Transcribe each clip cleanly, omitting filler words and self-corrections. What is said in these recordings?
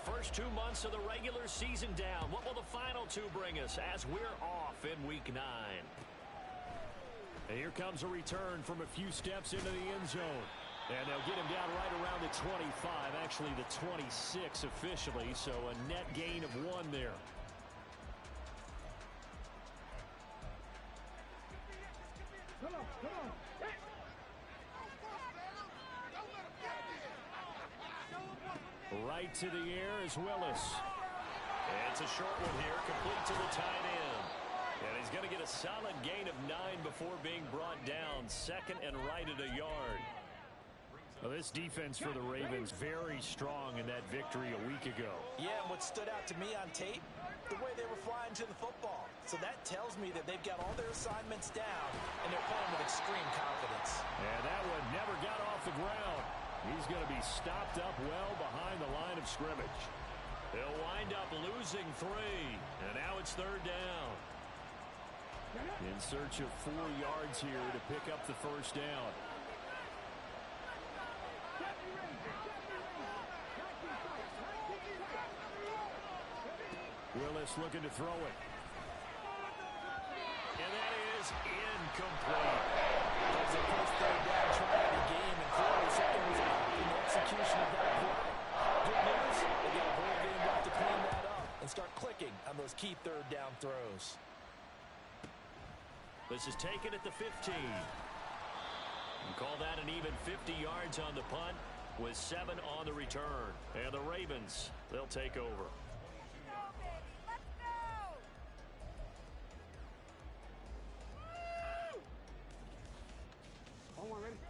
first 2 months of the regular season down. What will the final 2 bring us as we're off in Week 9? And here comes a return from a few steps into the end zone. And they'll get him down right around the 25, actually the 26 officially, so a net gain of 1 there. Right to the air is Willis. And it's a short one here, complete to the tight end. And he's going to get a solid gain of 9 before being brought down. Second and right at a yard. Well, this defense for the Ravens very strong in that victory a week ago. Yeah, and what stood out to me on tape, the way they were flying to the football. So that tells me that they've got all their assignments down, and they're playing with extreme confidence. And that one never got off the ground. He's going to be stopped up well behind the line of scrimmage. They'll wind up losing 3, and now it's 3rd down. In search of 4 yards here to pick up the first down. Willis looking to throw it. And that is incomplete. That was the first 3rd down try of the game, and clearly something was off in the execution of that play. Good news, they got a whole game left to clean that up and start clicking on those key 3rd down throws. This is taken at the 15. You call that an even 50 yards on the punt with 7 on the return. And the Ravens, they'll take over.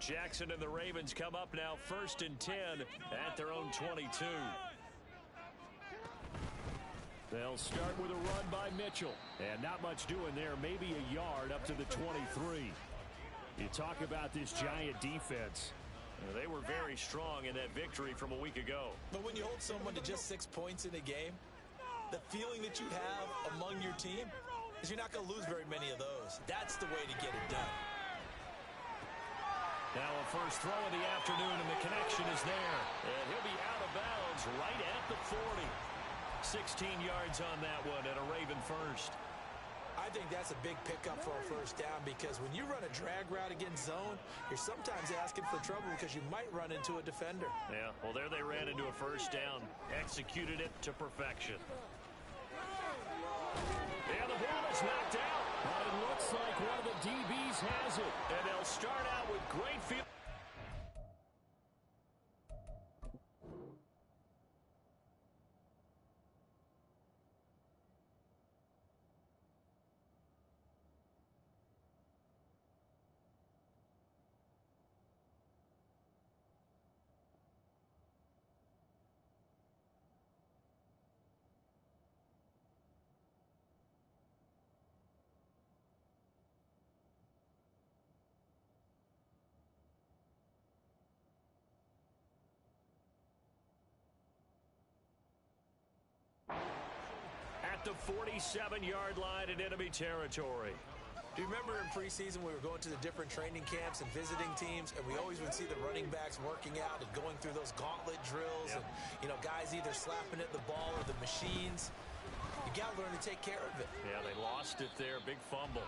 Jackson and the Ravens come up now 1st and 10 at their own 22. They'll start with a run by Mitchell. And not much doing there, maybe a yard up to the 23. You talk about this Giant defense. They were very strong in that victory from a week ago. But when you hold someone to just 6 points in a game, the feeling that you have among your team is you're not going to lose very many of those. That's the way to get it done. Now a first throw of the afternoon, and the connection is there. And he'll be out of bounds right at the 40. 16 yards on that one, and a Raven first. I think that's a big pickup for a first down, because when you run a drag route against zone, you're sometimes asking for trouble because you might run into a defender. Yeah, well, there they ran into a first down. Executed it to perfection. And the ball is knocked out. But it looks like one of the DBs has it. And they'll start out with great field. The 47-yard line in enemy territory. Do you remember in preseason we were going to the different training camps and visiting teams, and we always would see the running backs working out and going through those gauntlet drills, and guys either slapping at the ball or the machines. You got to learn to take care of it. Yeah, they lost it there. Big fumble.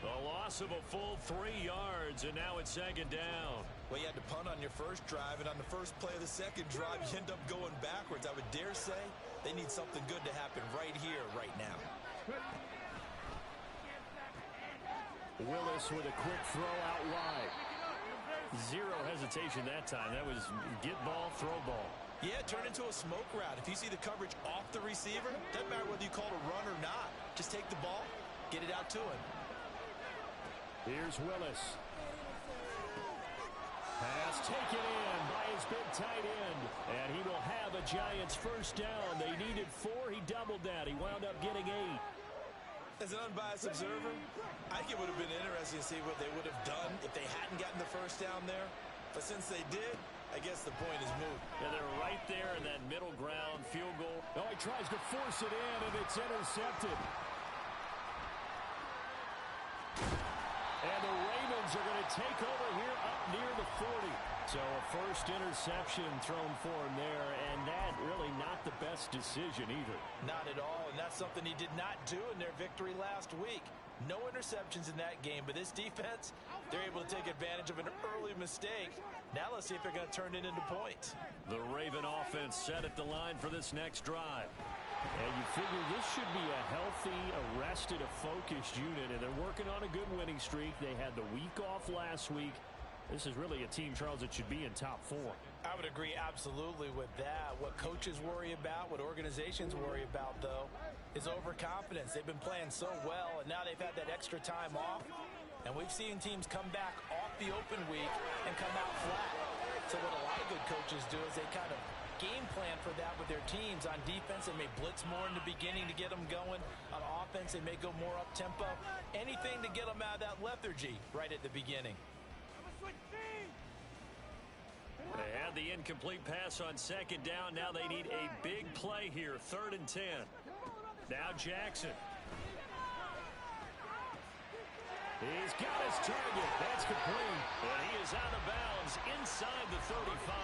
The loss of a full 3 yards, and now it's 2nd down. Well, you had to punt on your first drive, and on the first play of the second drive, you end up going backwards. I would dare say they need something good to happen right here, right now. Willis with a quick throw out wide. Zero hesitation that time. That was get ball, throw ball. Yeah, turn into a smoke route. If you see the coverage off the receiver, doesn't matter whether you call it a run or not. Just take the ball, get it out to him. Here's Willis. Pass taken in by his big tight end. And he will have a Giants first down. They needed 4. He doubled that. He wound up getting 8. As an unbiased observer, I think it would have been interesting to see what they would have done if they hadn't gotten the first down there. But since they did, I guess the point is moot. Yeah, they're right there in that middle ground field goal. Oh, he tries to force it in, and it's intercepted. And the Ravens are going to take over here up near the 40. So a first interception thrown for him there, and that really not the best decision either. Not at all, and that's something he did not do in their victory last week. No interceptions in that game, but this defense, they're able to take advantage of an early mistake. Now let's see if they're going to turn it into points. The Raven offense set at the line for this next drive. And you figure this should be a healthy, arrested, a focused unit, and they're working on a good winning streak. They had the week off last week. This is really a team, Charles, that should be in top 4. I would agree absolutely with that. What coaches worry about, what organizations worry about, though, is overconfidence. They've been playing so well, and now they've had that extra time off. And we've seen teams come back off the open week and come out flat. So what a lot of good coaches do is they kind of game plan for that with their teams. On defense, they may blitz more in the beginning to get them going. On offense, they may go more up-tempo. Anything to get them out of that lethargy right at the beginning. They had the incomplete pass on second down. Now they need a big play here, 3rd and 10. Now Jackson. He's got his target. That's complete. And he is out of bounds inside the 35.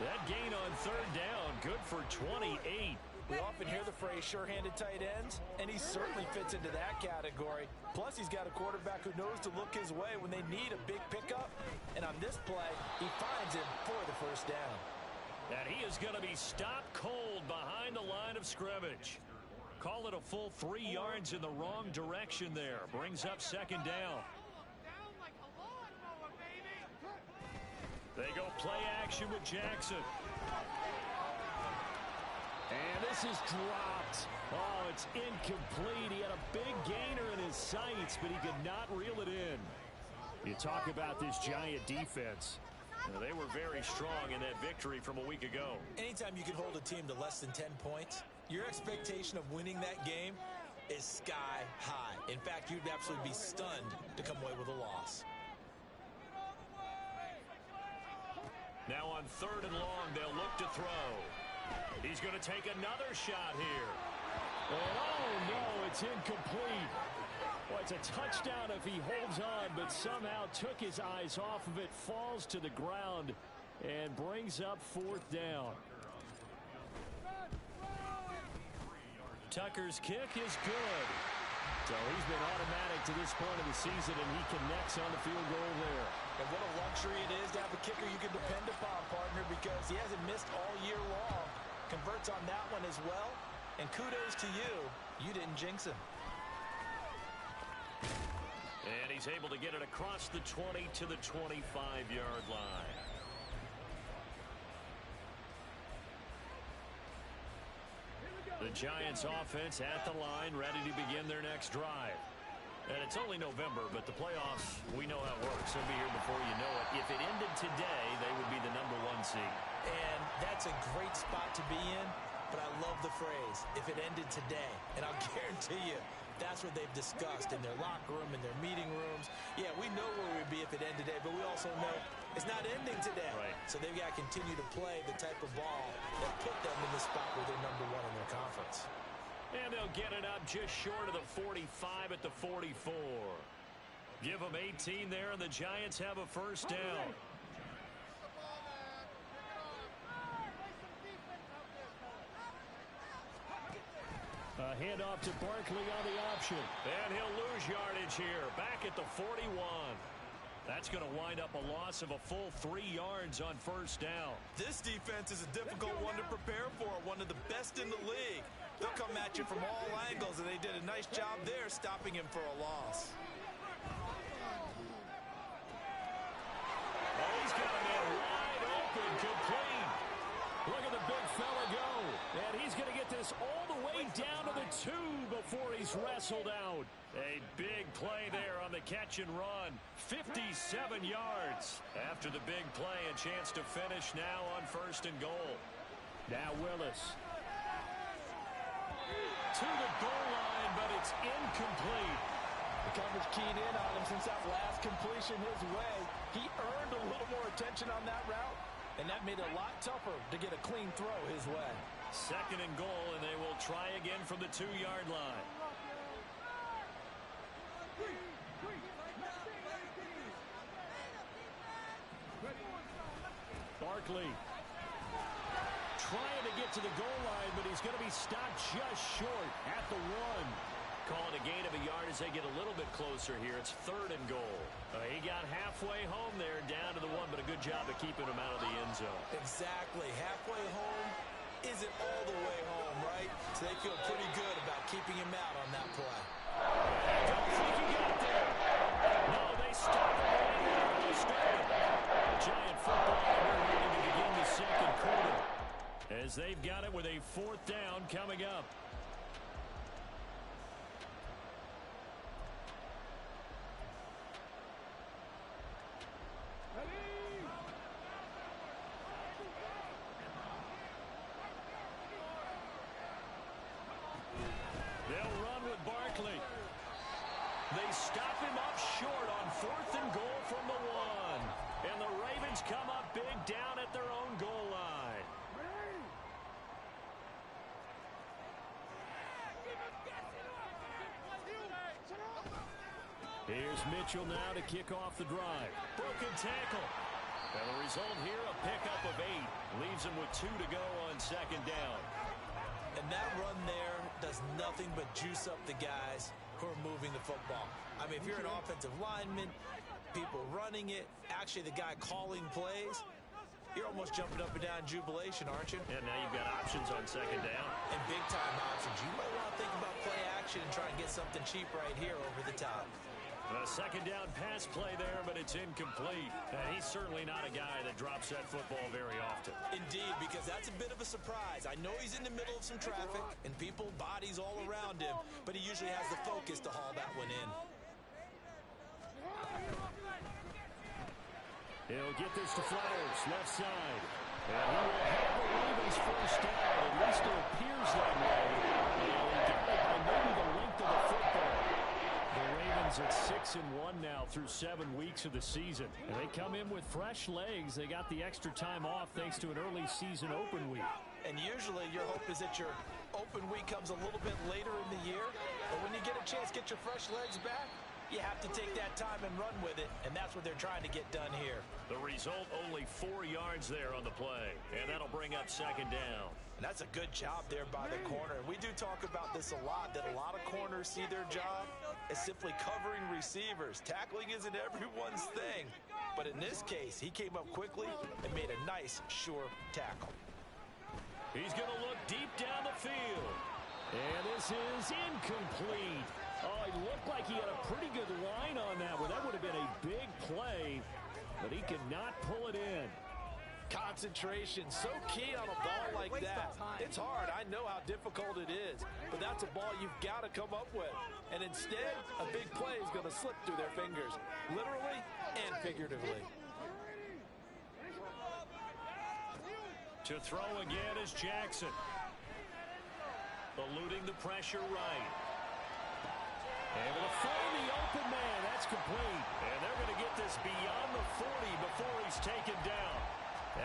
That gain on 3rd down, good for 28. We often hear the phrase sure-handed tight ends, and he certainly fits into that category. Plus, he's got a quarterback who knows to look his way when they need a big pickup. And on this play, he finds him for the first down. And he is going to be stopped cold behind the line of scrimmage. Call it a full 3 yards in the wrong direction there. Brings up 2nd down. They go play action with Jackson. And this is dropped. Oh, it's incomplete. He had a big gainer in his sights, but he could not reel it in. You talk about this Giant defense. They were very strong in that victory from a week ago. Anytime you can hold a team to less than 10 points, your expectation of winning that game is sky high. In fact, you'd absolutely be stunned to come away with a loss. Now on 3rd and long, they'll look to throw. He's going to take another shot here. And oh, no, it's incomplete. Well, it's a touchdown if he holds on, but somehow took his eyes off of it, falls to the ground, and brings up 4th down. Tucker's kick is good. So he's been automatic to this point of the season, and he connects on the field goal there. And what a luxury it is to have a kicker you can depend upon, partner, because he hasn't missed all year long. Converts on that one as well. And kudos to you. You didn't jinx him. And he's able to get it across the 20 to the 25-yard line. The Giants offense at the line, ready to begin their next drive. And it's only November, but the playoffs, we know how it works. They'll be here before you know it. If it ended today, they would be the #1 seed. And that's a great spot to be in, but I love the phrase, if it ended today. And I'll guarantee you, that's what they've discussed in their locker room, in their meeting rooms. Yeah, we know where we'd be if it ended today, but we also know it's not ending today. Right. So they've got to continue to play the type of ball that put them in the spot where they're #1 in their conference. And they'll get it up just short of the 45 at the 44. Give them 18 there, and the Giants have a first down. A handoff to Barkley on the option. And he'll lose yardage here. Back at the 41. That's going to wind up a loss of a full 3 yards on first down. This defense is a difficult one to prepare for. One of the best in the league. They'll come at you from all angles, and they did a nice job there stopping him for a loss. Oh, he's got a man wide open, complete. Look at the big fella go. And he's going to get this all the way down to the 2 before he's wrestled out. A big play there on the catch and run. 57 yards. After the big play, a chance to finish now on 1st and goal. Now Willis. To the goal line, but it's incomplete. The coverage keyed in on him since that last completion his way. He earned a little more attention on that route, and that made it a lot tougher to get a clean throw his way. 2nd and goal, and they will try again from the 2-yard line. Barkley. Trying to get to the goal line, but he's going to be stopped just short at the 1. Calling a gain of a yard as they get a little bit closer here. It's 3rd and goal. He got halfway home there, down to the 1, but a good job of keeping him out of the end zone. Exactly. Halfway home isn't all the way home, right? So they feel pretty good about keeping him out on that play. I don't think he got there. No, they stopped him right there. They started. Giant football, and we're ready to begin the second quarter, as they've got it with a 4th down coming up. They'll run with Barkley. They stop him up short on 4th and goal from the 1. And the Ravens come up big down at their own goal line. Here's Mitchell now to kick off the drive. Broken tackle. And the result here, a pickup of 8. Leaves him with 2 to go on 2nd down. And that run there does nothing but juice up the guys who are moving the football. I mean, if you're an offensive lineman, people running it, actually the guy calling plays, you're almost jumping up and down in jubilation, aren't you? And now you've got options on 2nd down. And big-time options. You might want to think about play action and try and get something cheap right here over the top. A 2nd down pass play there, but it's incomplete. And he's certainly not a guy that drops that football very often. Indeed, because that's a bit of a surprise. I know he's in the middle of some traffic and people, bodies all around him, but he usually has the focus to haul that one in. He'll get this to Flowers, left side. And he will have the Ravens 1st down. At least it appears that way. And he got it by maybe the length of the football. The Ravens at 6-1 now through 7 weeks of the season. And they come in with fresh legs. They got the extra time off thanks to an early season open week. And usually your hope is that your open week comes a little bit later in the year. But when you get a chance to get your fresh legs back, you have to take that time and run with it, and that's what they're trying to get done here. The result, only 4 yards there on the play, and that'll bring up 2nd down. And that's a good job there by the corner. We do talk about this a lot, that a lot of corners see their job as simply covering receivers. Tackling isn't everyone's thing, but in this case, he came up quickly and made a nice, sure tackle. He's going to look deep down the field, and this is incomplete. Oh, it looked like he had a pretty good line on that one. That would have been a big play, but he could not pull it in. Concentration, so key on a ball like that. It's hard. I know how difficult it is, but that's a ball you've got to come up with. And instead, a big play is going to slip through their fingers, literally and figuratively. To throw again is Jackson. Eluding the pressure right. Able to find the open man. That's complete. And they're going to get this beyond the 40 before he's taken down.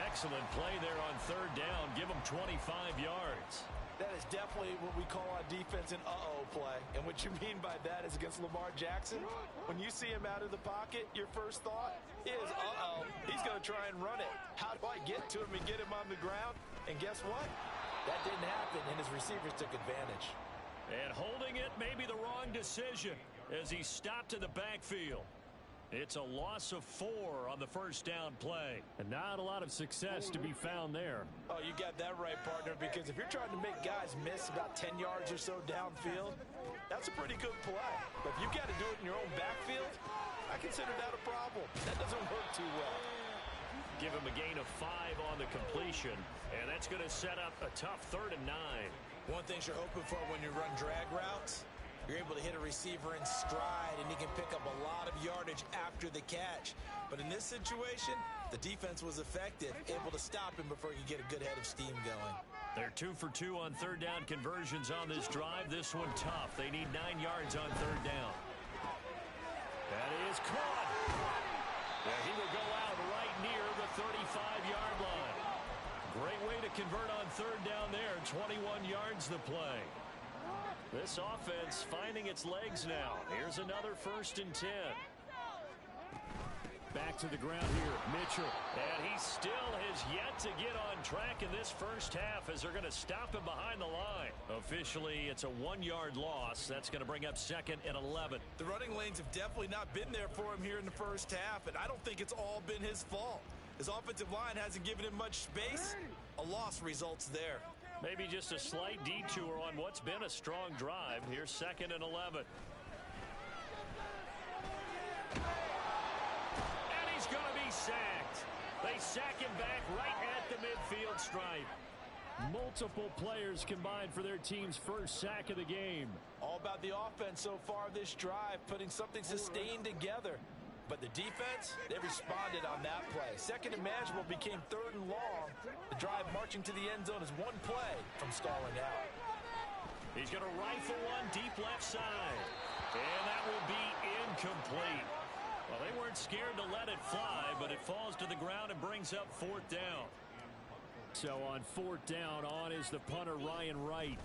Excellent play there on 3rd down. Give him 25 yards. That is definitely what we call on defense an uh-oh play. And what you mean by that is against Lamar Jackson, when you see him out of the pocket, your first thought is, uh-oh, he's going to try and run it. How do I get to him and get him on the ground? And guess what? That didn't happen, and his receivers took advantage. And holding it may be the wrong decision as he stopped in the backfield. It's a loss of 4 on the 1st down play. And not a lot of success to be found there. Oh, you got that right, partner, because if you're trying to make guys miss about 10 yards or so downfield, that's a pretty good play. But if you got to do it in your own backfield, I consider that a problem. That doesn't work too well. Give him a gain of 5 on the completion, and that's going to set up a tough 3rd and 9. One thing you're hoping for when you run drag routes, you're able to hit a receiver in stride, and he can pick up a lot of yardage after the catch. But in this situation, the defense was effective, able to stop him before he could get a good head of steam going. They're 2 for 2 on 3rd down conversions on this drive. This one tough. They need 9 yards on 3rd down. That is caught. Yeah, he will go out right near the 35-yard line. Great way to convert on 3rd down there. 21 yards the play. This offense finding its legs now. Here's another 1st and 10. Back to the ground here, Mitchell. And he still has yet to get on track in this first half as they're going to stop him behind the line. Officially, it's a 1-yard loss. That's going to bring up 2nd and 11. The running lanes have definitely not been there for him here in the first half, and I don't think it's all been his fault. His offensive line hasn't given him much space. A loss results there. Maybe just a slight detour on what's been a strong drive. Here's 2nd and 11. And he's going to be sacked. They sack him back right at the midfield stripe. Multiple players combined for their team's first sack of the game. All about the offense so far this drive, putting something sustained together. But the defense, they responded on that play. 2nd and manageable became 3rd and long. The drive marching to the end zone is one play from stalling out. He's going to rifle one deep left side. And that will be incomplete. Well, they weren't scared to let it fly, but it falls to the ground and brings up 4th down. So on 4th down, on is the punter, Ryan Wright.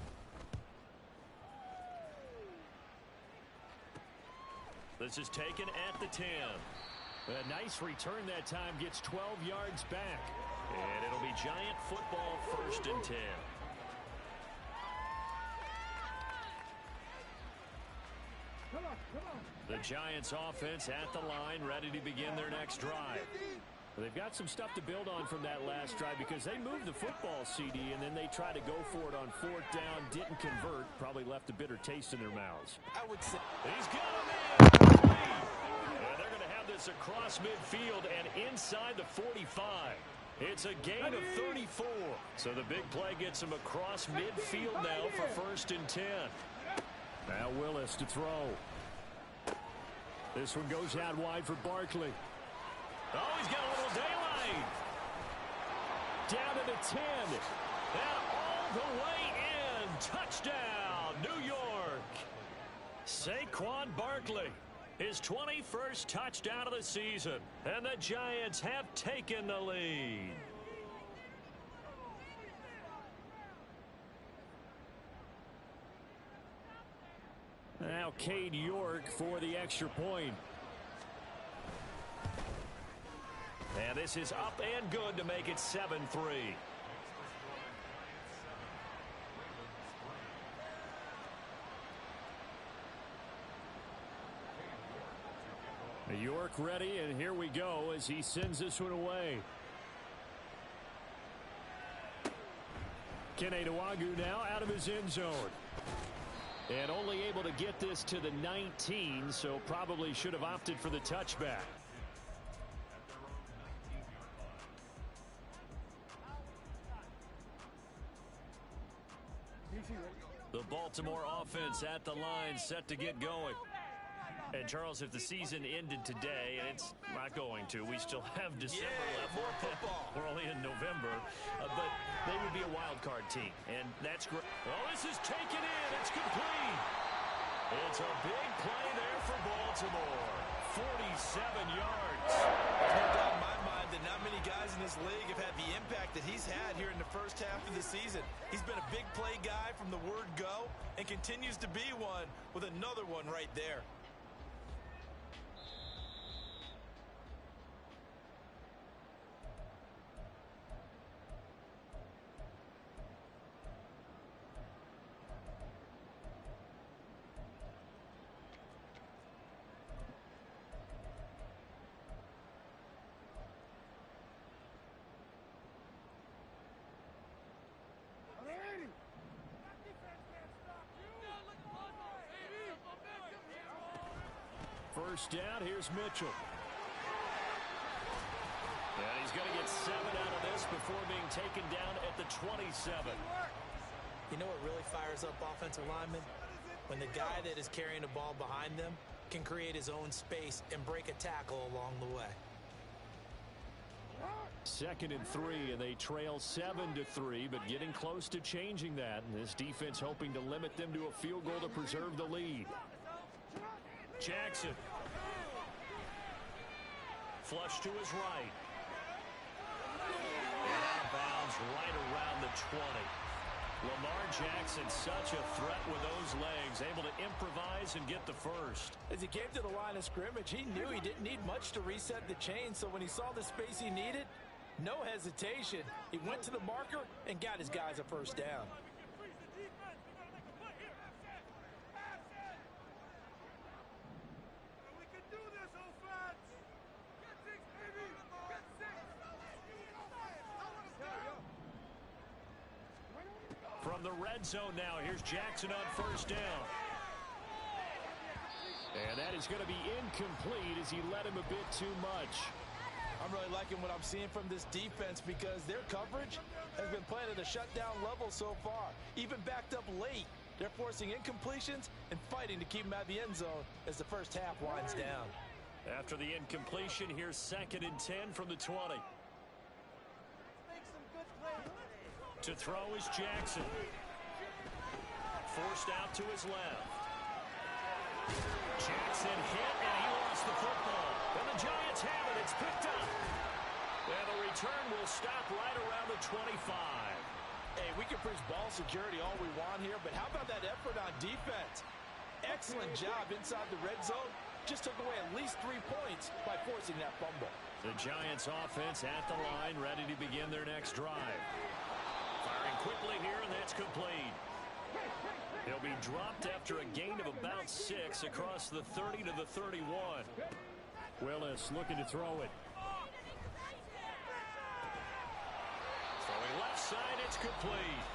This is taken at the 10. A nice return that time, gets 12 yards back. And it'll be Giant football, 1st and 10. The Giants offense at the line, ready to begin their next drive. They've got some stuff to build on from that last drive because they moved the football, CD, and then they tried to go for it on 4th down, didn't convert, probably left a bitter taste in their mouths. I would say he's got him in. And they're going to have this across midfield and inside the 45. It's a gain of 34. So the big play gets him across midfield now for 1st and 10. Now Willis to throw. This one goes out wide for Barkley. Oh, he's got a little daylight. Down to the 10. And all the way in. Touchdown, New York. Saquon Barkley, his 21st touchdown of the season. And the Giants have taken the lead. Now Cade York for the extra point. And this is up and good to make it 7-3. York ready, and here we go as he sends this one away. Kene Nwangwu now out of his end zone. And only able to get this to the 19, so probably should have opted for the touchback. The Baltimore offense at the line, set to get going. And Charles, if the season ended today, and it's not going to, we still have December left. More football. We're only in November, but they would be a wild card team, and that's great. Oh, this is taken in. It's complete. It's a big play there for Baltimore. 47 yards. There's no doubt in my mind that not many guys in this league have had the impact that he's had here in the first half of the season. He's been a big play guy from the word go and continues to be one with another one right there. First down, here's Mitchell. And he's going to get 7 out of this before being taken down at the 27. You know what really fires up offensive linemen? When the guy that is carrying the ball behind them can create his own space and break a tackle along the way. 2nd and 3, and they trail 7-3, but getting close to changing that. And this defense hoping to limit them to a field goal to preserve the lead. Jackson. Flush to his right. And out of bounds right around the 20. Lamar Jackson, such a threat with those legs, able to improvise and get the first. As he came to the line of scrimmage, he knew he didn't need much to reset the chain, so when he saw the space he needed, no hesitation. He went to the marker and got his guys a first down. From the red zone now, here's Jackson on first down. And that is going to be incomplete as he led him a bit too much. I'm really liking what I'm seeing from this defense because their coverage has been playing at a shutdown level so far. Even backed up late, they're forcing incompletions and fighting to keep them out of the end zone as the first half winds down. After the incompletion, here's 2nd and 10 from the 20. To throw is Jackson. Forced out to his left. Jackson hit, and he lost the football. And the Giants have it. It's picked up. And the return will stop right around the 25. Hey, we can preach ball security all we want here, but how about that effort on defense? Excellent job inside the red zone. Just took away at least 3 points by forcing that fumble. The Giants offense at the line, ready to begin their next drive. Firing quickly here, and that's complete. He'll be dropped after a gain of about 6 across the 30 to the 31. Willis looking to throw it. Throwing left side, it's complete.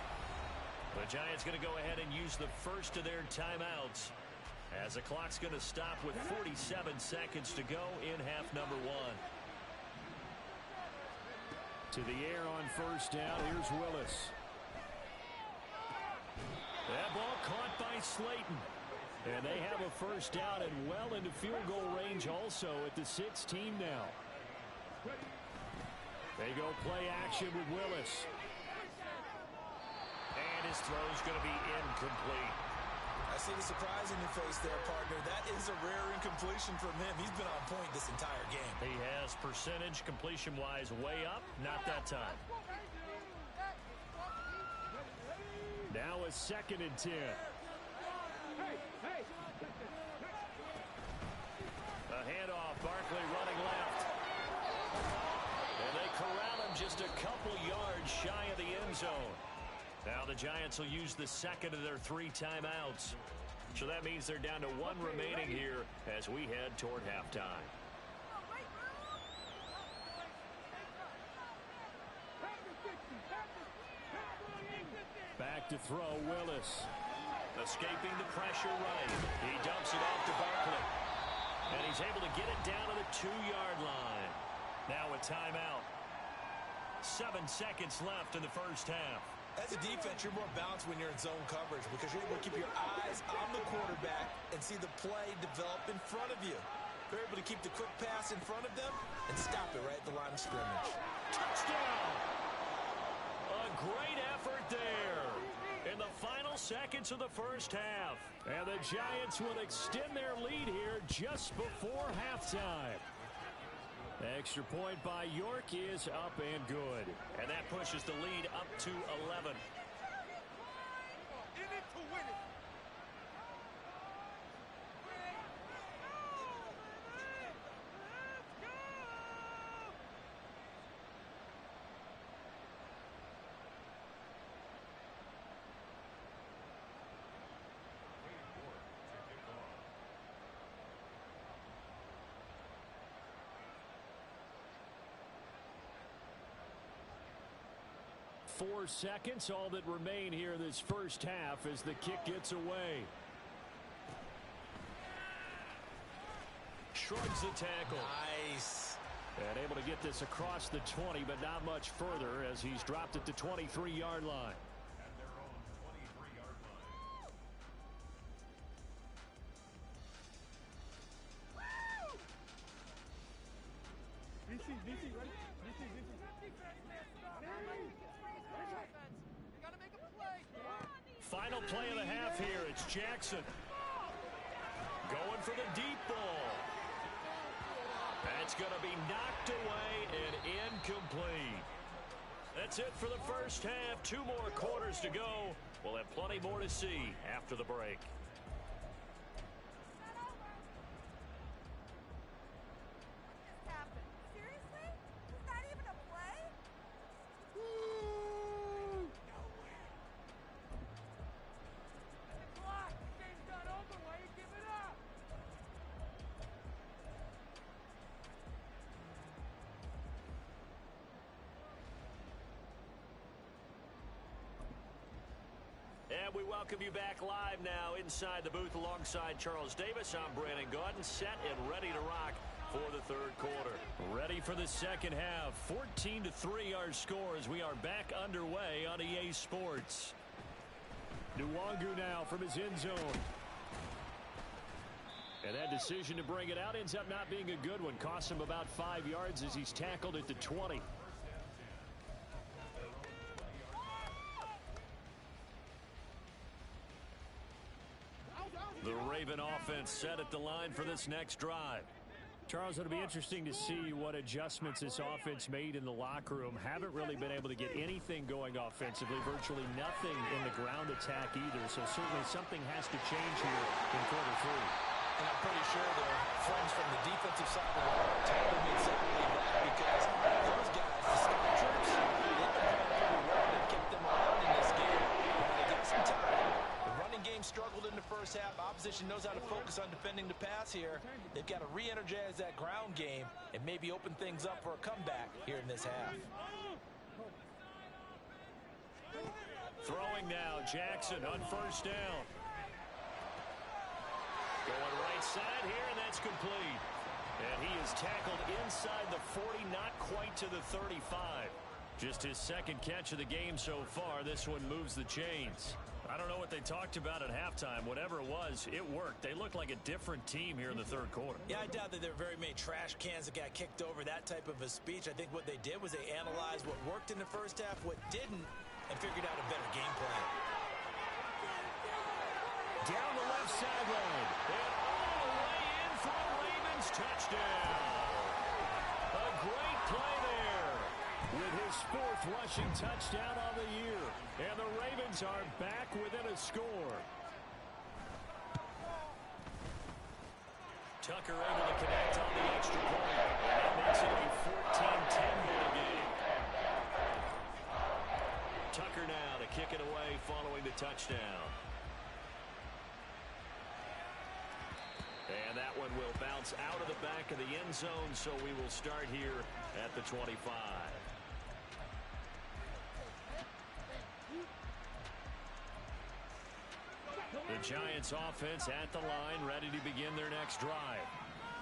The Giants going to go ahead and use the first of their timeouts as the clock's going to stop with 47 seconds to go in half number 1. To the air on first down, here's Willis. That ball caught by Slayton. And they have a first down and well into field goal range also at the 16 now. They go play action with Willis. And his throw's going to be incomplete. I see the surprise in your face there, partner. That is a rare incompletion from him. He's been on point this entire game. He has percentage completion-wise way up. Not that time. Now a 2nd and 10. A handoff. Barkley running left. And they corral him just a couple yards shy of the end zone. Now the Giants will use the second of their 3 timeouts. So that means they're down to 1 remaining here as we head toward halftime. Back to throw, Willis. Escaping the pressure right. He dumps it off to Barkley. And he's able to get it down to the 2-yard line. Now a timeout. 7 seconds left in the first half. As a defense, you're more balanced when you're in zone coverage because you're able to keep your eyes on the quarterback and see the play develop in front of you. They're able to keep the quick pass in front of them and stop it right at the line of scrimmage. Touchdown! A great effort there in the final seconds of the first half. And the Giants will extend their lead here just before halftime. Extra point by York is up and good. And that pushes the lead up to 11. In it to win it. Four seconds, all that remain here this first half as the kick gets away. Shrugs the tackle. Nice. And able to get this across the 20, but not much further as he's dropped it to 23-yard line. Final play of the half here. It's Jackson. Going for the deep ball. That's going to be knocked away and incomplete. That's it for the first half. 2 more quarters to go. We'll have plenty more to see after the break. And we welcome you back live now inside the booth alongside Charles Davis. I'm Brandon Gaudin, set and ready to rock for the third quarter. Ready for the second half. 14-3 our score as we are back underway on EA Sports. Nwangu now from his end zone. And that decision to bring it out ends up not being a good one. Costs him about 5 yards as he's tackled at the 20. The Raven offense set at the line for this next drive. Charles, it'll be interesting to see what adjustments this offense made in the locker room. Haven't really been able to get anything going offensively, virtually nothing in the ground attack either. So certainly something has to change here in quarter 3. And I'm pretty sure their friends from the defensive side of the ball told them exactly that, because those guys, the Sky Troops, they've been playing pretty well and kept them around in this game. They got some time. The running game struggled in the first half. Opposition knows how to focus on defending the pass here. They've got to re-energize that ground game and maybe open things up for a comeback here in this half. Throwing now, Jackson on first down. Going right side here, and that's complete. And he is tackled inside the 40, not quite to the 35. Just his second catch of the game so far. This one moves the chains. I don't know what they talked about at halftime. Whatever it was, it worked. They looked like a different team here in the third quarter. Yeah, I doubt that there were very many trash cans that got kicked over, that type of a speech. I think what they did was they analyzed what worked in the first half, what didn't, and figured out a better game plan. Down the left sideline. And all the way in for a Ravens touchdown. A great play there with his 4th rushing touchdown on the year. And the Ravens are back within a score. Tucker able to connect on the extra point. And that makes it a 14-10 ball game. Tucker now to kick it away following the touchdown. And that one will bounce out of the back of the end zone, so we will start here at the 25. The Giants offense at the line, ready to begin their next drive.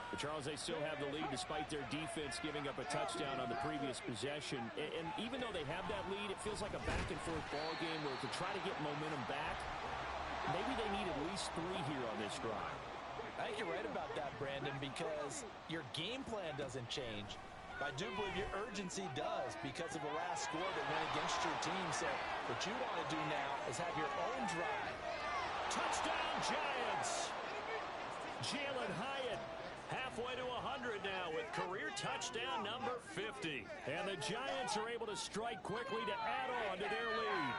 But Charles, they still have the lead despite their defense giving up a touchdown on the previous possession. And even though they have that lead, it feels like a back-and-forth ball game where to try to get momentum back, maybe they need at least 3 here on this drive. I think you're right about that, Brandon, because your game plan doesn't change. I do believe your urgency does because of the last score that went against your team. So what you want to do now is have your own drive. Touchdown, Giants! Jalen Hyatt halfway to 100 now with career touchdown number 50. And the Giants are able to strike quickly to add on to their lead.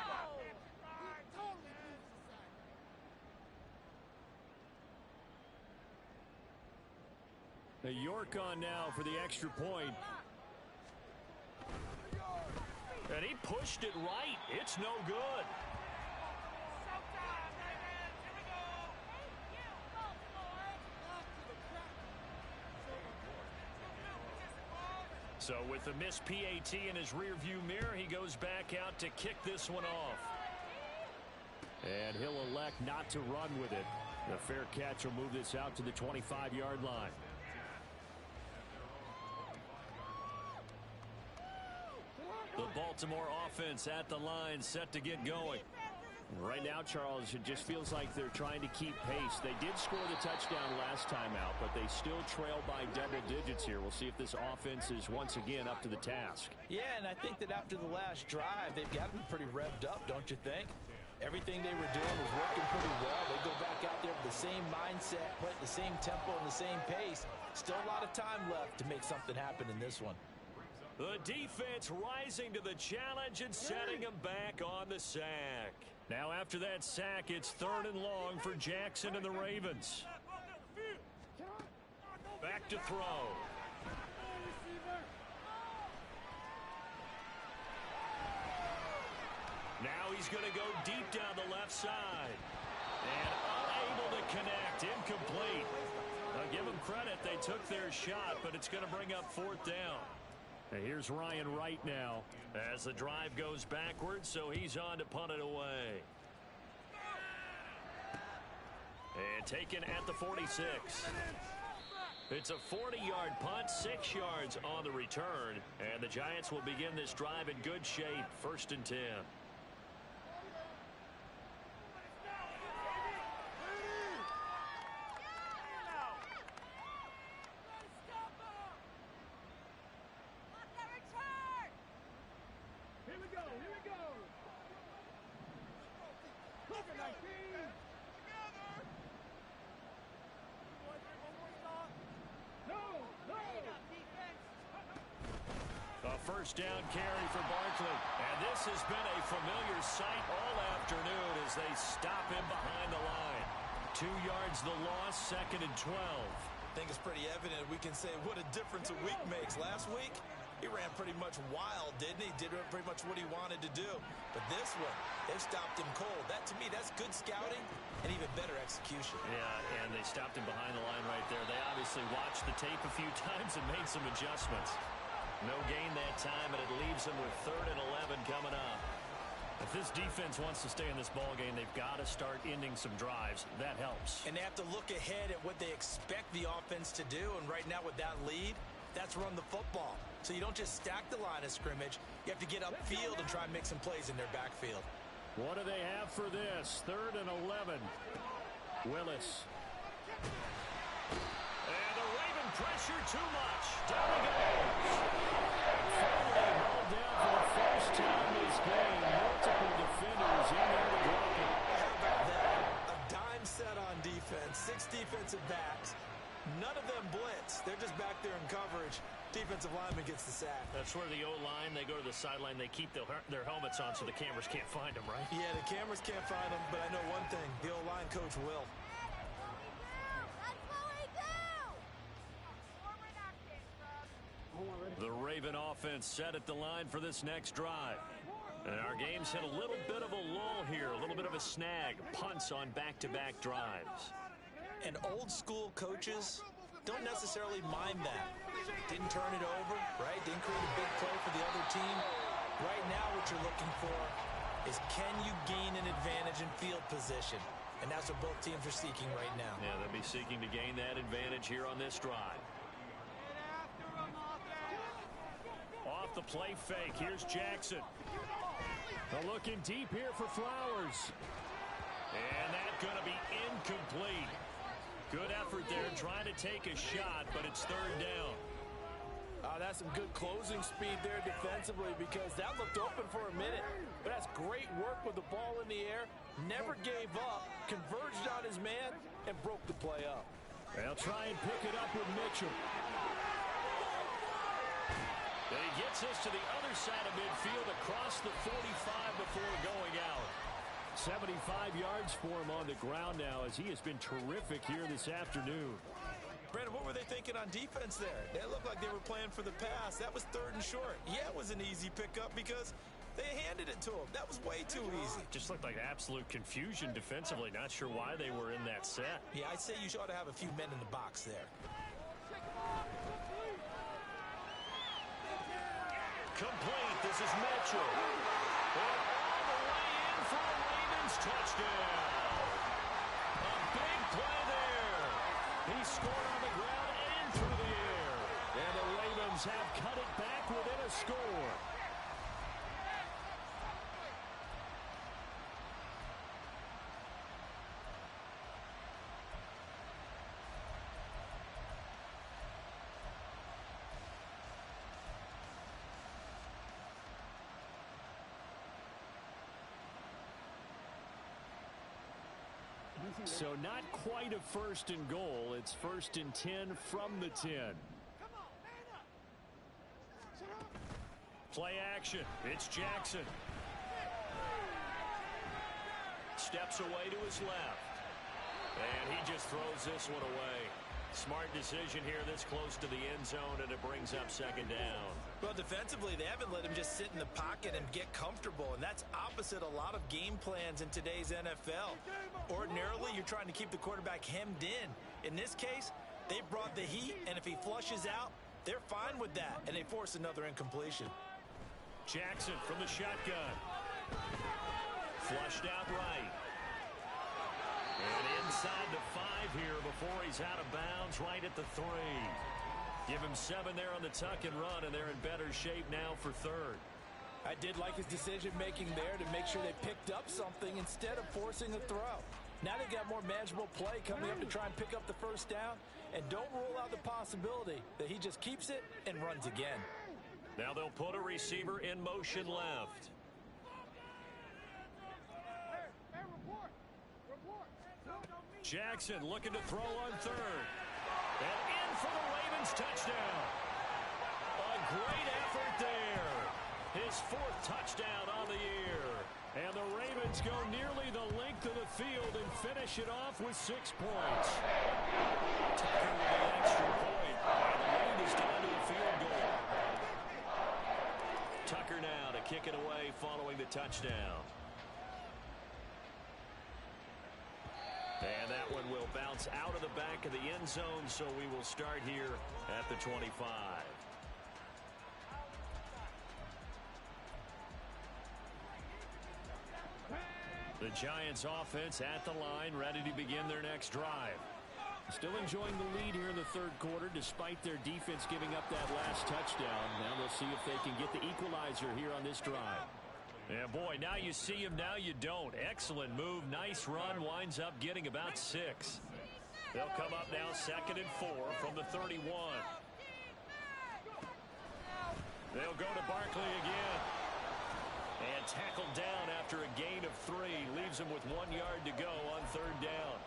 The York on now for the extra point. And he pushed it right. It's no good. So with the missed PAT in his rearview mirror, he goes back out to kick this one off. And he'll elect not to run with it. The fair catch will move this out to the 25-yard line. The Baltimore offense at the line, set to get going. Right now, Charles, it just feels like they're trying to keep pace. They did score the touchdown last time out, but they still trail by double digits here. We'll see if this offense is once again up to the task. Yeah, and I think that after the last drive, they've got to be pretty revved up, don't you think? Everything they were doing was working pretty well. They go back out there with the same mindset, play at the same tempo and the same pace. Still a lot of time left to make something happen in this one. The defense rising to the challenge and setting him back on the sack. Now after that sack, it's 3rd and long for Jackson and the Ravens. Back to throw. Now he's going to go deep down the left side. And unable to connect. Incomplete. Now give them credit. They took their shot, but it's going to bring up 4th down. And here's Ryan Wright now. As the drive goes backwards, so he's on to punt it away. And taken at the 46. It's a 40-yard punt, 6 yards on the return. And the Giants will begin this drive in good shape, 1st and 10. First down carry for Barkley. And this has been a familiar sight all afternoon as they stop him behind the line. 2 yards the loss, 2nd and 12. I think it's pretty evident we can say what a difference a week makes. Last week, he ran pretty much wild, didn't he? Did pretty much what he wanted to do. But this one, they've stopped him cold. That, to me, that's good scouting and even better execution. Yeah, and they stopped him behind the line right there. They obviously watched the tape a few times and made some adjustments. No gain that time, and it leaves them with 3rd and 11 coming up. If this defense wants to stay in this ball game, they've got to start ending some drives. That helps. And they have to look ahead at what they expect the offense to do. And right now with that lead, that's run the football. So you don't just stack the line of scrimmage. You have to get upfield and try and make some plays in their backfield. What do they have for this? 3rd and 11. Willis. And the Raven pressure too much. Down he goes. Finally hauled down for the first time this game. Multiple defenders in there to block it. How about that? A dime set on defense. 6 defensive backs. None of them blitz. They're just back there in coverage. Defensive lineman gets the sack. That's where the O-line, they go to the sideline, they keep their helmets on so the cameras can't find them, right? Yeah, the cameras can't find them, but I know one thing. The O-line coach will. The Raven offense set at the line for this next drive. And our game's hit a little bit of a lull here, a little bit of a snag. Punts on back-to-back drives. And old-school coaches don't necessarily mind that. Didn't turn it over, right? Didn't create a big play for the other team. Right now what you're looking for is can you gain an advantage in field position? And that's what both teams are seeking right now. Yeah, they'll be seeking to gain that advantage here on this drive. Off the play fake. Here's Jackson. Looking deep here for Flowers. And that's going to be incomplete. Good effort there trying to take a shot, but it's 3rd down. That's some good closing speed there defensively because that looked open for a minute. But that's great work with the ball in the air. Never gave up, converged on his man, and broke the play up. They'll try and pick it up with Mitchell. And he gets us to the other side of midfield across the 45 before going out. 75 yards for him on the ground now as he has been terrific here this afternoon. Brandon, what were they thinking on defense there? They looked like they were playing for the pass. That was 3rd and short. Yeah, it was an easy pickup because they handed it to him. That was way too easy. Just looked like absolute confusion defensively. Not sure why they were in that set. Yeah, I'd say you ought to have a few men in the box there. Complete. This is Mitchell. And all the way in for a Ravens touchdown. A big play there. He scored on the ground and through the air. And the Ravens have cut it back within a score. So not quite a 1st and goal. It's 1st and 10 from the 10. Play action. It's Jackson. Steps away to his left. And he just throws this one away. Smart decision here this close to the end zone, and it brings up second down. Well, defensively, they haven't let him just sit in the pocket and get comfortable, and that's opposite a lot of game plans in today's NFL. Ordinarily, you're trying to keep the quarterback hemmed in. In this case, they brought the heat, and if he flushes out, they're fine with that, and they force another incompletion. Jackson from the shotgun. Flushed out right. And inside the 5 here before he's out of bounds right at the 3. Give him 7 there on the tuck and run, and they're in better shape now for third. I did like his decision-making there to make sure they picked up something instead of forcing a throw. Now they've got more manageable play coming up to try and pick up the first down, and don't rule out the possibility that he just keeps it and runs again. Now they'll put a receiver in motion left. Jackson looking to throw on third. And in for the Ravens touchdown. A great effort there. His 4th touchdown on the year. And the Ravens go nearly the length of the field and finish it off with 6 points. Tucker with the extra point. And the lead is down to a field goal. Tucker now to kick it away following the touchdown. And that one will bounce out of the back of the end zone, so we will start here at the 25. The Giants offense at the line, ready to begin their next drive. Still enjoying the lead here in the third quarter, despite their defense giving up that last touchdown. Now they'll see if they can get the equalizer here on this drive. Yeah, boy, now you see him, now you don't. Excellent move, nice run, winds up getting about 6. They'll come up now 2nd and 4 from the 31. They'll go to Barkley again. And tackled down after a gain of 3. Leaves him with 1 yard to go on third down.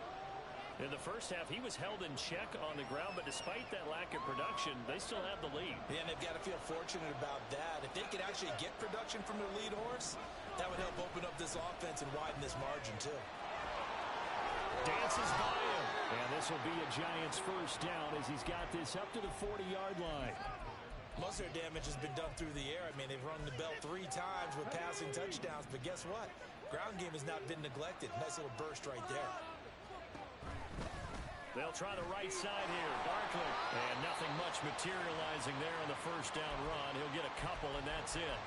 In the first half, he was held in check on the ground, but despite that lack of production, they still have the lead. Yeah, and they've got to feel fortunate about that. If they could actually get production from their lead horse, that would help open up this offense and widen this margin, too. Dances by him. And this will be a Giants first down as he's got this up to the 40-yard line. Most of their damage has been done through the air. I mean, they've rung the bell 3 times with passing touchdowns, but guess what? Ground game has not been neglected. Nice little burst right there. They'll try the right side here. Barkley. And nothing much materializing there on the first down run. He'll get a couple, and that's it.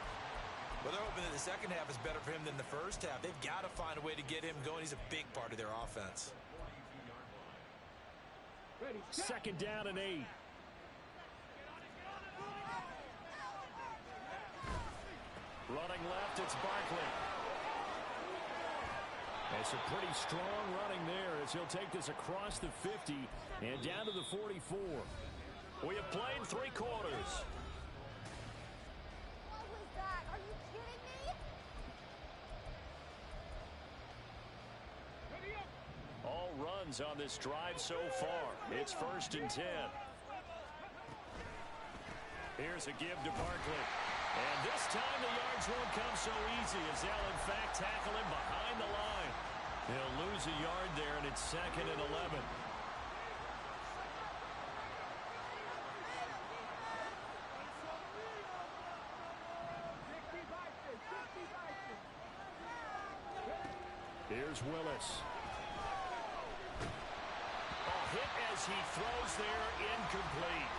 Well, they're hoping that the second half is better for him than the first half. They've got to find a way to get him going. He's a big part of their offense. 2nd down and 8. Running left, it's Barkley. And some pretty strong running there as he'll take this across the 50 and down to the 44. We have played 3 quarters. What was that? Are you kidding me? All runs on this drive so far. It's 1st and 10. Here's a give to Barkley. And this time the yards won't come so easy as they'll in fact tackle him behind the line. He'll lose a yard there, and it's 2nd and 11. Here's Willis. A hit as he throws there, incomplete.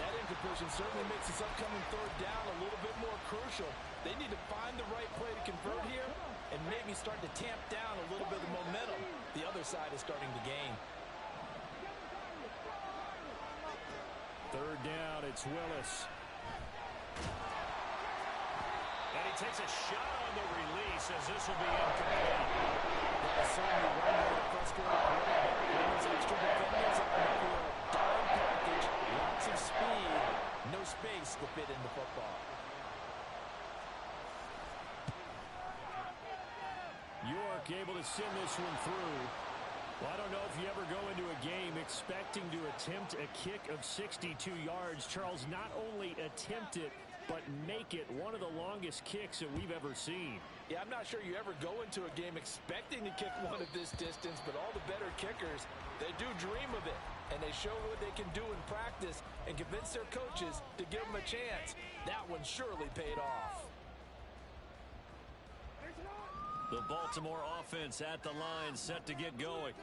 That incompletion certainly makes this upcoming third down a little bit more crucial. They need to find the right play to convert here and maybe start to tamp down a little bit of momentum. The other side is starting to gain. Third down, it's Willis. And he takes a shot on the release as this will be incomplete. Certainly one more frustrated quarterback. Those extra defenders on the dime package. Lots of speed. No space to fit in the football. York able to send this one through. Well, I don't know if you ever go into a game expecting to attempt a kick of 62 yards. Charles, not only attempt it, but make it one of the longest kicks that we've ever seen. Yeah, I'm not sure you ever go into a game expecting to kick one at this distance, but all the better kickers, they do dream of it. And they show what they can do in practice and convince their coaches to give them a chance. That one surely paid off. The Baltimore offense at the line, set to get going.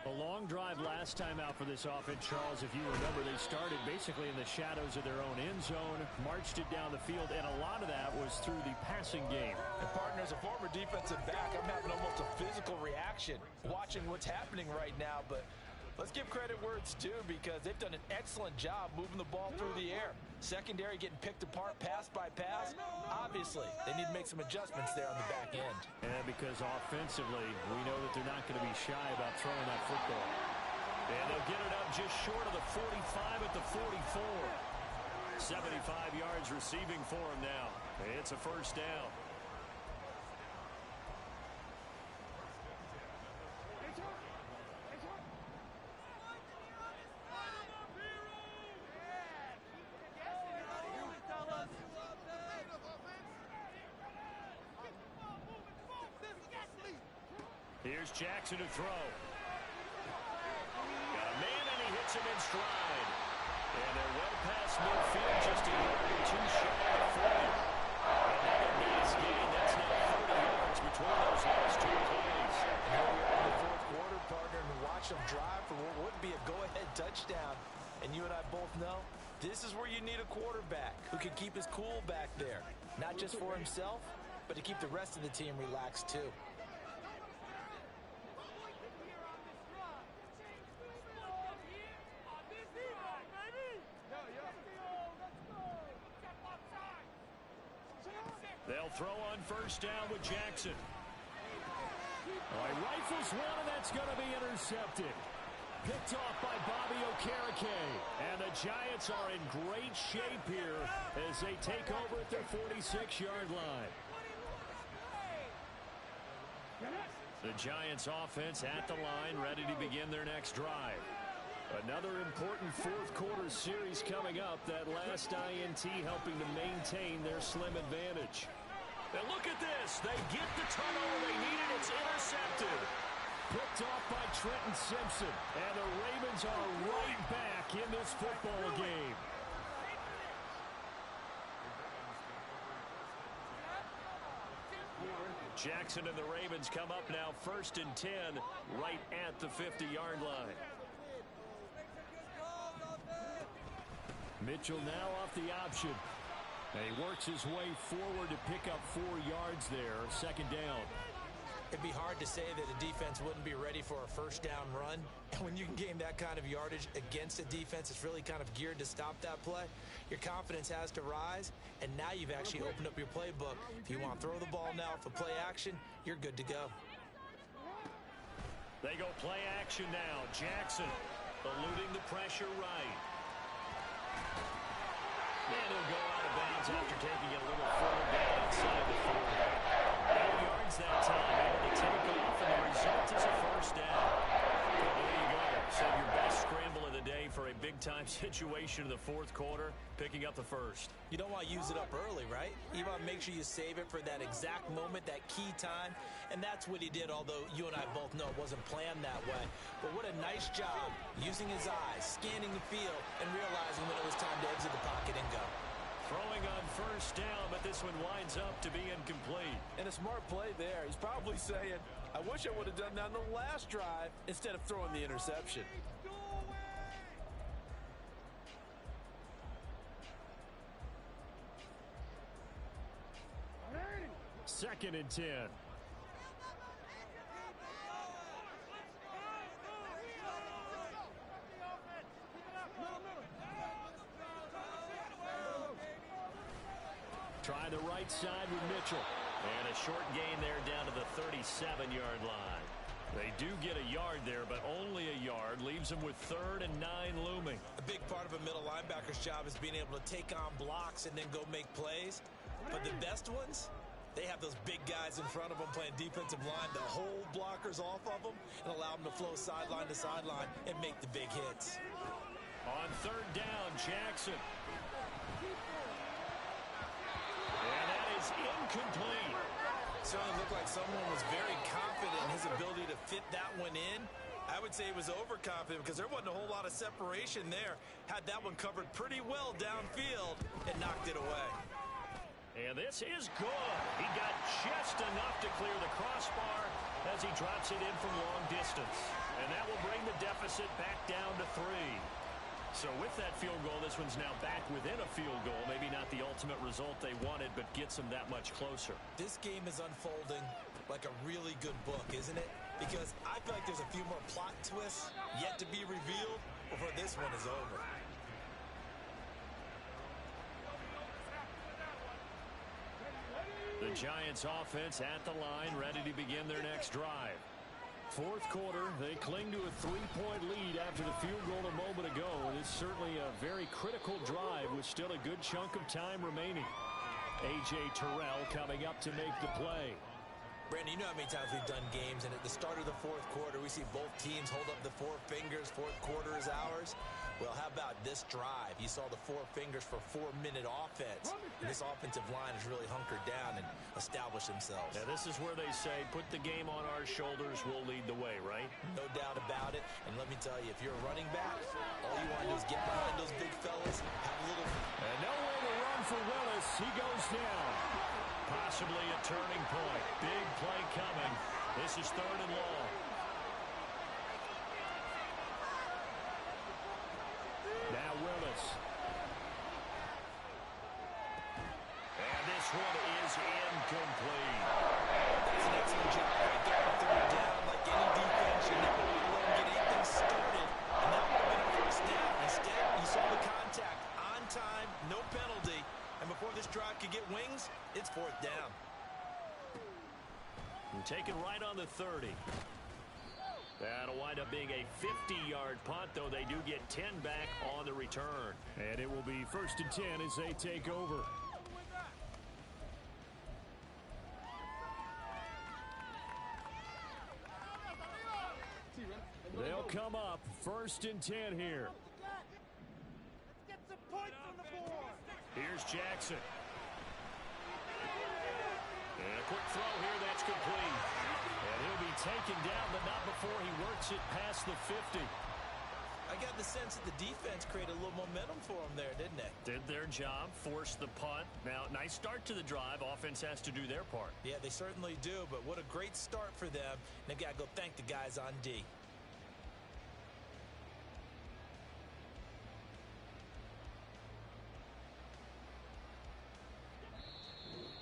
A long drive last time out for this offense, Charles. If you remember, they started basically in the shadows of their own end zone, marched it down the field, and a lot of that was through the passing game. And partner, as a former defensive back, I'm having almost a physical reaction watching what's happening right now. But let's give credit where it's due, because they've done an excellent job moving the ball through the air. Secondary getting picked apart pass by pass. Obviously, they need to make some adjustments there on the back end. And because offensively, we know that they're not going to be shy about throwing that football. And they'll get it up just short of the 45 at the 44. 75 yards receiving for him now. It's a first down. Here's Jackson to throw. Got a man, and he hits him in stride. And they're well past midfield, just a yard or two shy of 40. Another nice gain. That's now 30 yards between those last two plays. Here we are in the fourth quarter, partner, and watch them drive for what would be a go-ahead touchdown. And you and I both know this is where you need a quarterback who can keep his cool back there. Not just for himself, but to keep the rest of the team relaxed too. They'll throw on first down with Jackson. All right, rifles one, and that's going to be intercepted. Picked off by Bobby Okereke. And the Giants are in great shape here as they take over at their 46-yard line. The Giants offense at the line, ready to begin their next drive. Another important fourth quarter series coming up. That last INT helping to maintain their slim advantage. And look at this. They get the turnover they needed. It's intercepted. Picked off by Trenton Simpson. And the Ravens are right back in this football game. Jackson and the Ravens come up now 1st and 10 right at the 50-yard line. Mitchell now off the option. And he works his way forward to pick up 4 yards there. Second down. It'd be hard to say that a defense wouldn't be ready for a first down run. And when you can gain that kind of yardage against a defense that's really kind of geared to stop that play, your confidence has to rise. And now you've actually opened up your playbook. If you want to throw the ball now for play action, you're good to go. They go play action now. Jackson eluding the pressure right. And he'll go out of bounds after taking it a little further down inside the 40. 8 yards that time, able to take off, and the result is a first down. So there you go. So your best scramble of the day for a big-time situation in the fourth quarter, picking up the first. You don't want to use it up early, right? You want to make sure you save it for that exact moment, that key time. And that's what he did, although you and I both know it wasn't planned that way. But what a nice job using his eyes, scanning the field, and realizing when it was time to exit the pocket and go. Throwing on first down, but this one winds up to be incomplete. And a smart play there. He's probably saying, I wish I would have done that on the last drive instead of throwing the interception. Second and 10. Try the right side with Mitchell. And a short gain there down to the 37-yard line. They do get a yard there, but only a yard. Leaves them with 3rd and 9 looming. A big part of a middle linebacker's job is being able to take on blocks and then go make plays. But the best ones, they have those big guys in front of them playing defensive line to hold blockers off of them and allow them to flow sideline to sideline and make the big hits. On 3rd down, Jackson. is incomplete. Certainly looked like someone was very confident in his ability to fit that one in. I would say he was overconfident because there wasn't a whole lot of separation there. Had that one covered pretty well downfield and knocked it away. And this is good. He got just enough to clear the crossbar as he drops it in from long distance. And that will bring the deficit back down to 3. So with that field goal, this one's now back within a field goal. Maybe not the ultimate result they wanted, but gets them that much closer. This game is unfolding like a really good book, isn't it? Because I feel like there's a few more plot twists yet to be revealed before this one is over. The Giants offense at the line, ready to begin their next drive. Fourth quarter, they cling to a 3-point lead after the field goal a moment ago. And it's certainly a very critical drive with still a good chunk of time remaining. A.J. Terrell coming up to make the play. Brandon, you know how many times we've done games, and at the start of the fourth quarter, we see both teams hold up the 4 fingers. Fourth quarter is ours. Well, how about this drive? You saw the 4 fingers for 4-minute offense. And this offensive line has really hunkered down and established themselves. Yeah, this is where they say, put the game on our shoulders, we'll lead the way, right? No doubt about it. And let me tell you, if you're a running back, all you want to do is get behind those big fellas, have a little... And no way to run for Willis. He goes down. Possibly a turning point. Big play coming. This is 3rd and long. Now Willis. And this one is incomplete. That's an excellent job right there on 3rd down. Like any defense, you never want to let them get anything started. And that would have been a first down. Instead, you saw the contact on time, no penalty. And before this drive could get wings, it's 4th down. And taken right on the 30. That'll wind up being a 50-yard punt, though they do get 10 back on the return. And it will be 1st and 10 as they take over. They'll come up 1st and 10 here. Get some points on the board. Here's Jackson. And a quick throw here, that's complete. And he'll be taken down, but not before he works it past the 50. I got the sense that the defense created a little momentum for them there, didn't they? Did their job, forced the punt. Now, nice start to the drive. Offense has to do their part. Yeah, they certainly do, but what a great start for them. And they've got to go thank the guys on D.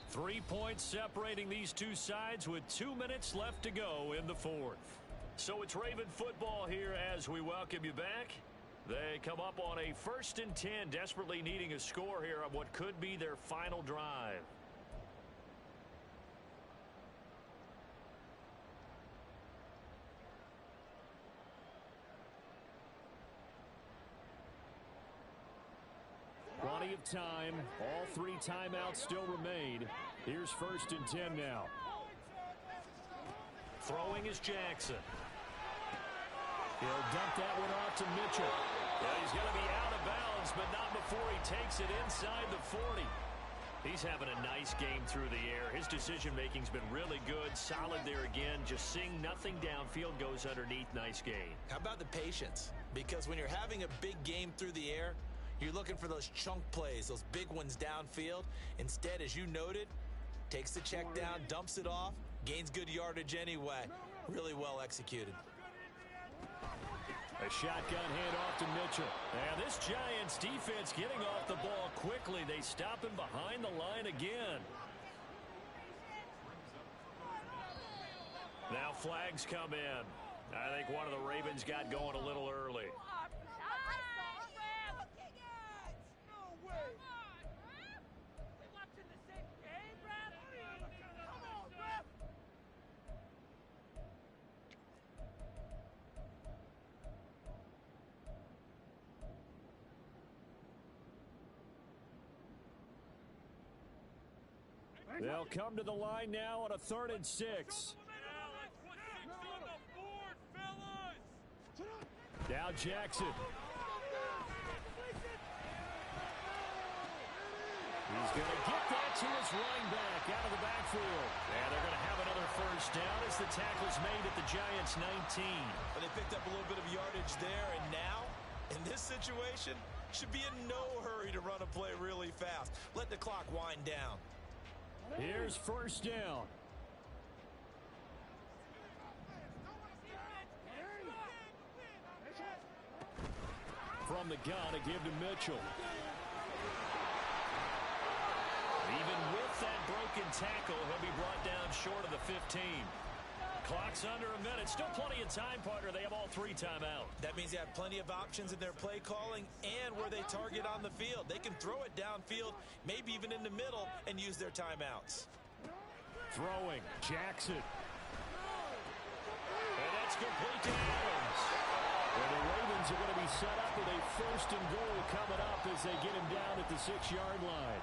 Three points separating these two sides with 2 minutes left to go in the 4th. So it's Raven football here as we welcome you back. They come up on a 1st and 10, desperately needing a score here on what could be their final drive. Plenty of time. All 3 timeouts still remain. Here's 1st and 10 now. Throwing is Jackson. He'll dump that one off to Mitchell. Yeah, he's going to be out of bounds, but not before he takes it inside the 40. He's having a nice game through the air. His decision-making's been really good. Solid there again. Just seeing nothing downfield, goes underneath. Nice gain. How about the patience? Because when you're having a big game through the air, you're looking for those chunk plays, those big ones downfield. Instead, as you noted, takes the check down, dumps it off, gains good yardage anyway. Really well executed. A shotgun handoff to Mitchell. And this Giants defense getting off the ball quickly. They stop him behind the line again. Now flags come in. I think one of the Ravens got going a little early. They'll come to the line now on a 3rd and 6. Now Jackson. He's Going to get that to his running back out of the backfield. And they're going to have another first down as the tackle's made at the Giants' 19. Well, they picked up a little bit of yardage there, and now, in this situation, should be in no hurry to run a play really fast. Let the clock wind down. Here's first down. From the gun, a give to Mitchell. Even with that broken tackle, he'll be brought down short of the 15. Clock's under a minute. Still plenty of time, partner. They have all 3 timeouts. That means they have plenty of options in their play calling and where they target on the field. They can throw it downfield, maybe even in the middle, and use their timeouts. Throwing, Jackson. And that's complete to Adams. And the Ravens are going to be set up with a first and goal coming up as they get him down at the 6-yard line.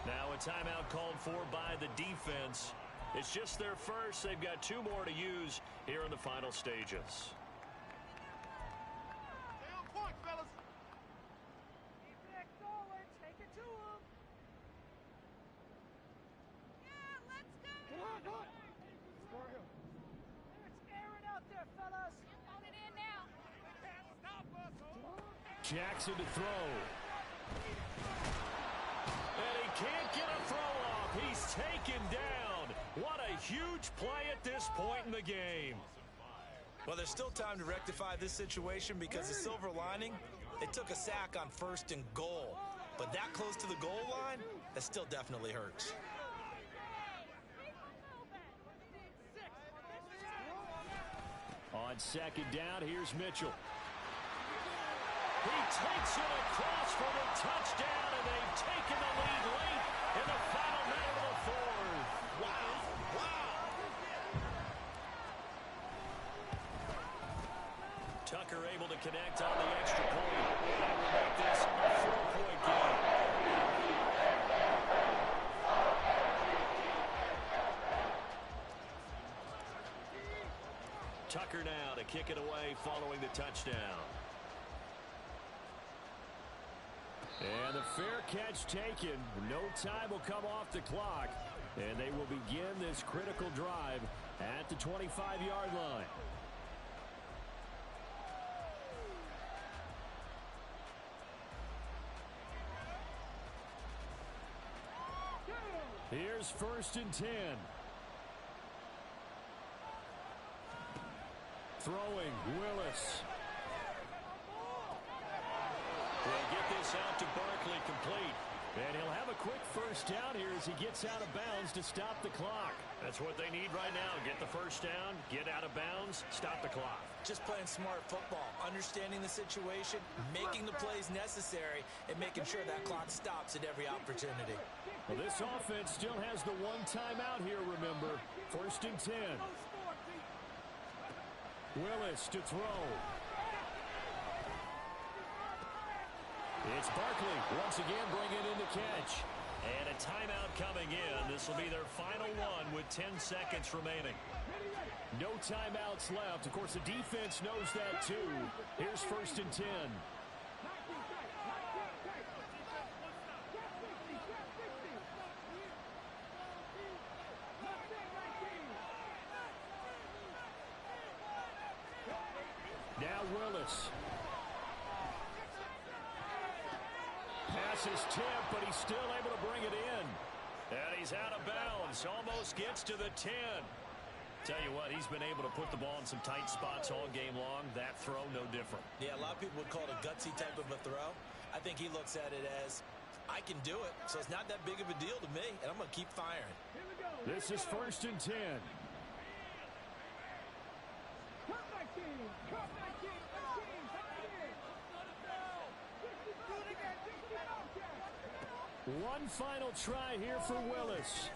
Now a timeout called for by the defense. It's just their first. They've got 2 more to use here in the final stages. Stay on point, fellas. Keep that going. Take it to him. Yeah, let's go. Come on, go. Score him. Let's air it out there, fellas. On it in now. They can't stop us. Jackson to throw. And he can't get a throw off. He's taken down. What a huge play at this point in the game. Well, there's still time to rectify this situation because the silver lining, they took a sack on first and goal. But that close to the goal line, that still definitely hurts. On second down, here's Mitchell. He takes it across for the touchdown, and they've taken the lead late in the final minute of the 4th. Wow. Tucker able to connect on the extra point. That will make this a 4-point game. Tucker now to kick it away following the touchdown. And the fair catch taken. No time will come off the clock. And they will begin this critical drive at the 25-yard line. Here's first and 10. Throwing, Willis. They'll get this out to Barkley complete. And he'll have a quick first down here as he gets out of bounds to stop the clock. That's what they need right now. Get the first down, get out of bounds, stop the clock. Just playing smart football, understanding the situation, making the plays necessary, and making sure that clock stops at every opportunity. Well, this offense still has the 1 timeout here, remember. First and 10. Willis to throw. It's Barkley once again bringing in the catch. And a timeout coming in. This will be their final one with 10 seconds remaining. No timeouts left. Of course, the defense knows that too. Here's first and 10. Now Willis. Pass is tipped, but he's still able to bring it in. And he's out of bounds. Almost gets to the 10. Tell you what, he's been able to put the ball in some tight spots all game long. That throw, no different. Yeah, a lot of people would call it a gutsy type of a throw. I think he looks at it as, I can do it, so it's not that big of a deal to me, and I'm going to keep firing. This is first and 10. One final try here for Willis.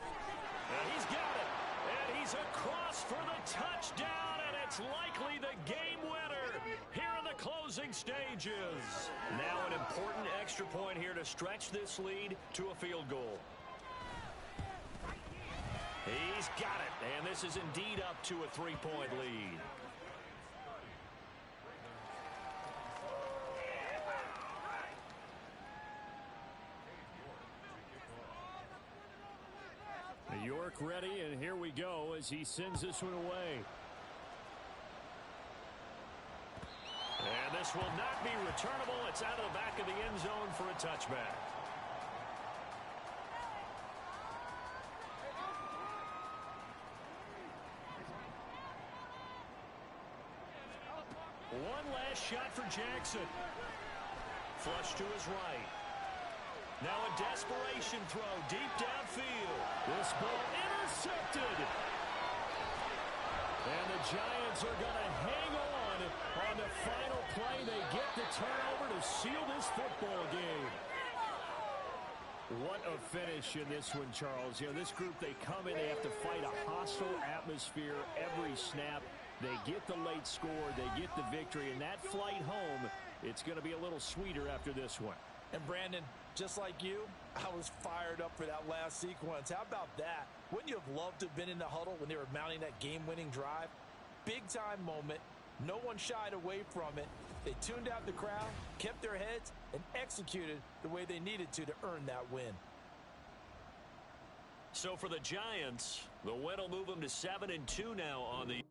And he's got it. And he's across for the touchdown, and it's likely the game winner here in the closing stages. Now an important extra point here to stretch this lead to a field goal. He's got it, and this is indeed up to a 3-point lead. mark ready, and here we go as he sends this one away. And this will not be returnable. It's out of the back of the end zone for a touchback. One last shot for Jackson. Flush to his right. Now a desperation throw deep downfield. This ball intercepted. And the Giants are going to hang on the final play. They get the turnover to seal this football game. What a finish in this one, Charles. You know, this group, they come in, they have to fight a hostile atmosphere every snap. They get the late score, they get the victory, and that flight home, it's going to be a little sweeter after this one. And Brandon, just like you, I was fired up for that last sequence. How about that? Wouldn't you have loved to have been in the huddle when they were mounting that game-winning drive? Big-time moment. No one shied away from it. They tuned out the crowd, kept their heads, and executed the way they needed to earn that win. So for the Giants, the win will move them to 7-2 now on the